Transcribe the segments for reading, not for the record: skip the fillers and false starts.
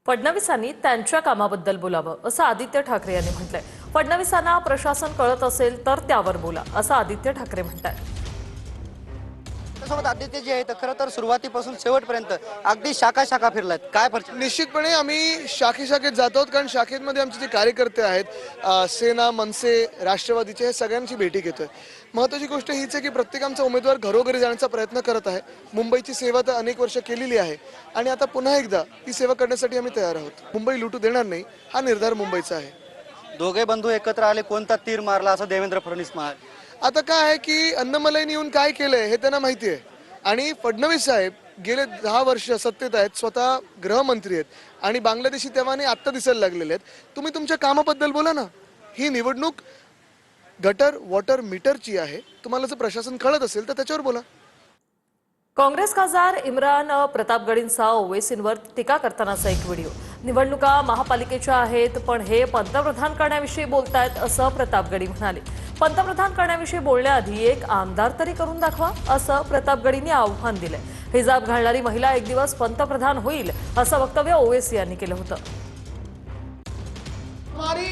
फडणवीसांनी त्यांच्या कामाबद्दल बोलावं असं आदित्य ठाकरे यांनी म्हटलंय। फडणवीसांना प्रशासन कळत असेल तर त्यावर बोला असं आदित्य ठाकरे म्हणतात। त्यासोबत आदित्य जी आहे तर खरं तर सुरुवातीपासून शेवटपर्यंत अगदी शाखा शाखा फिरलात काय परिस्थिती? निश्चितपणे आम्ही शाखेशाखेत जातो कारण शाखेमध्ये आमचे जे कार्यकर्ते आहेत सेना मनसे राष्ट्रवादीचे हे सगळ्यांची भेटी घेतोय। महत्त्वाची गोष्ट हीच आहे की प्रत्येक आमचा उमेदवार घरोघरी जाण्याचा प्रयत्न करत आहे। मुंबईची सेवा तर अनेक वर्ष केलेली आहे आणि आता पुन्हा एकदा ती सेवा करण्यासाठी आम्ही तयार आहोत। मुंबई लुटू देणार नाही हा निर्धार मुंबईचा आहे। दोघे बंधू एकत्र आले कोणता तीर मारला असं देवेंद्र फडणवीस म्हणाले। आता काय आहे की अन्नमलाईने येऊन काय केलंय हे त्यांना माहिती आहे आणि फडणवीस साहेब गेले 10 वर्ष सत्तेत आहेत, स्वतः गृहमंत्री आहेत आणि बांगलादेशी तेव्हाने आत्ता दिसायला लागलेले आहेत। तुम्ही तुमच्या कामाबद्दल बोला ना। ही निवडणूक गटर वॉटर मीटरची आहे। तुम्हाला जर प्रशासन कळत असेल तर त्याच्यावर बोला। काँग्रेस खासदार इम्रान प्रतापगडींचा ओवेसींवर टीका करतानाचा एक व्हिडिओ। निवडणुका महापालिकेच्या आहेत पण हे पंतप्रधान करण्याविषयी बोलतायत असं प्रतापगडी म्हणाले। पंतप्रधान करण्याविषयी बोलण्याआधी एक आमदार तरी करून दाखवा असं प्रतापगडींनी आव्हान दिलंय। हिजाब घालणारी महिला एक दिवस पंतप्रधान होईल असं वक्तव्य ओवेसी यांनी केलं होतं। हमारी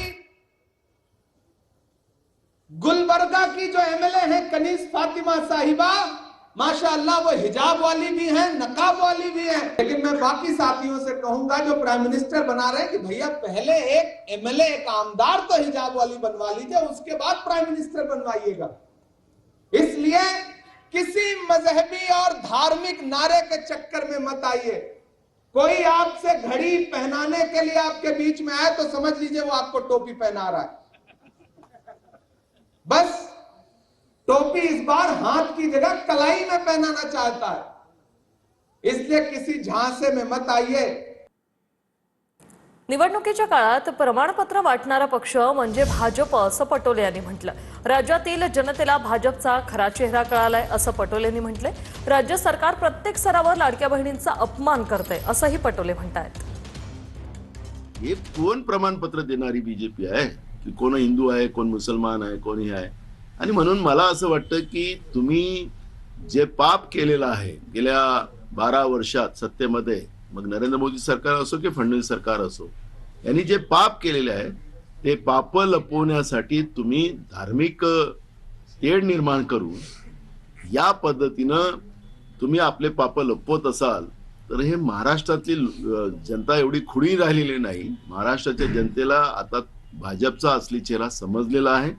गुलबर्गा की जो एमएलए है कनीज फातिमा साहिबा, माशाअल्लाह वो हिजाब वाली भी हैं, नकाब वाली भी हैं। लेकिन मैं बाकी साथियों से कहूंगा जो प्राइम मिनिस्टर बना रहे हैं कि भैया पहले एक एमएलए एक आमदार तो हिजाब वाली बनवा लीजिए, उसके बाद प्राइम मिनिस्टर बनवाइएगा। इसलिए किसी मजहबी और धार्मिक नारे के चक्कर में मत आइए। कोई आपसे घड़ी पहनाने के लिए आपके बीच में आए तो समझ लीजिए वो आपको टोपी पहना रहा है। बस टोपी इस बार हाथ की जगह कलाई में पहनाना चाहता है, इसलिए किसी झांसे में मत आइए। निवडणुकीच्या काळात प्रमाणपत्र वाटणारा पक्ष म्हणजे भाजप असं पटोले यांनी म्हटलं। राज्यातील जनतेला भाजपचा खरा चेहरा कळालाय असं पटोले यांनी म्हटलंय। राज्य सरकार प्रत्येक स्तरावर लाडक्या बहिणींचा अपमान करतंय असंही पटोले म्हणतात। हे कोण प्रमाणपत्र देणारी बीजेपी आहे की कोण हिंदू आहे, कोण मुसलमान आहे, कोण हे आहे? आणि म्हणून मला असं वाटतं की तुम्ही जे पाप केलेलं आहे गेल्या 12 वर्षात सत्तेमध्ये, मग नरेंद्र मोदी सरकार असो की फडणवीस सरकार असो, यांनी जे पाप केलेले आहे ते पाप लपवण्यासाठी तुम्ही धार्मिक तेढ निर्माण करून या पद्धतीनं तुम्ही आपले पाप लपवत असाल तर हे महाराष्ट्रातली जनता एवढी खुडी राहिलेली नाही। महाराष्ट्राच्या जनतेला आता भाजपचा असली चेहरा समजलेला आहे।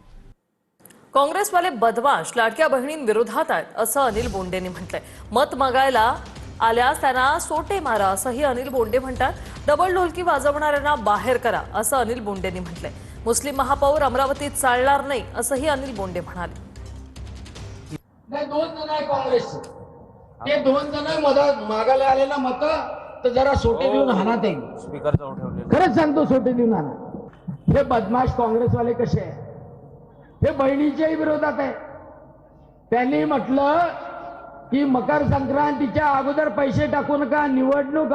काँग्रेसवाले बदमाश लाडक्या बहिणींविरोधात आहेत असं अनिल बोंडेंनी म्हटलंय। मत मागायला आल्यास त्यांना सोटे मारा असंही अनिल बोंडे म्हणतात। डबल ढोलकी वाजवणाऱ्यांना बाहेर करा असं अनिल बोंडेंनी म्हटलंय। मुस्लिम महापौर अमरावतीत चालणार नाही असंही अनिल बोंडे म्हणाले। दोन जण आहे काँग्रेसचे, ते दोन जण मागायला आलेला मत तर जरा सोटे देऊन हाणात येईल। खरंच सांगतो सोटे देऊन हाणा। हे बदमाश काँग्रेसवाले कसे आहे, हे बहिणीच्याही विरोधात आहे। त्यांनी म्हटलं की मकर संक्रांतीच्या अगोदर पैसे टाकू नका, निवडणूक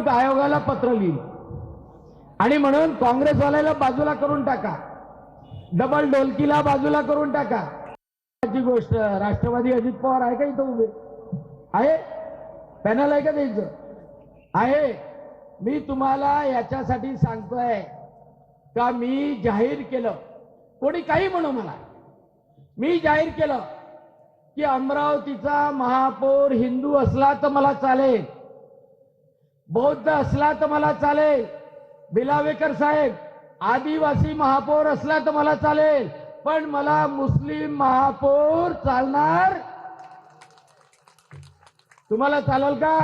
आयोगाला पत्र लिहिलं आणि म्हणून काँग्रेसवाल्याला बाजूला करून टाका, डबल ढोलकीला बाजूला करून टाका। ची गोष्ट राष्ट्रवादी अजित पवार आहे का इथं उभे आहे? पॅनल आहे का त्यांचं? आहे। मी तुम्हाला याच्यासाठी सांगतोय का मी जाहीर केलं, कोणी काही म्हणू मला, मी जाहीर केलं की अमरावतीचा महापौर हिंदू असला तर मला चालेल, बौद्ध असला तर मला चालेल, बिलावेकर साहेब आदिवासी महापौर असला तर मला चालेल, पण मला मुस्लिम महापौर चालणार। तुम्हाला चालेल का?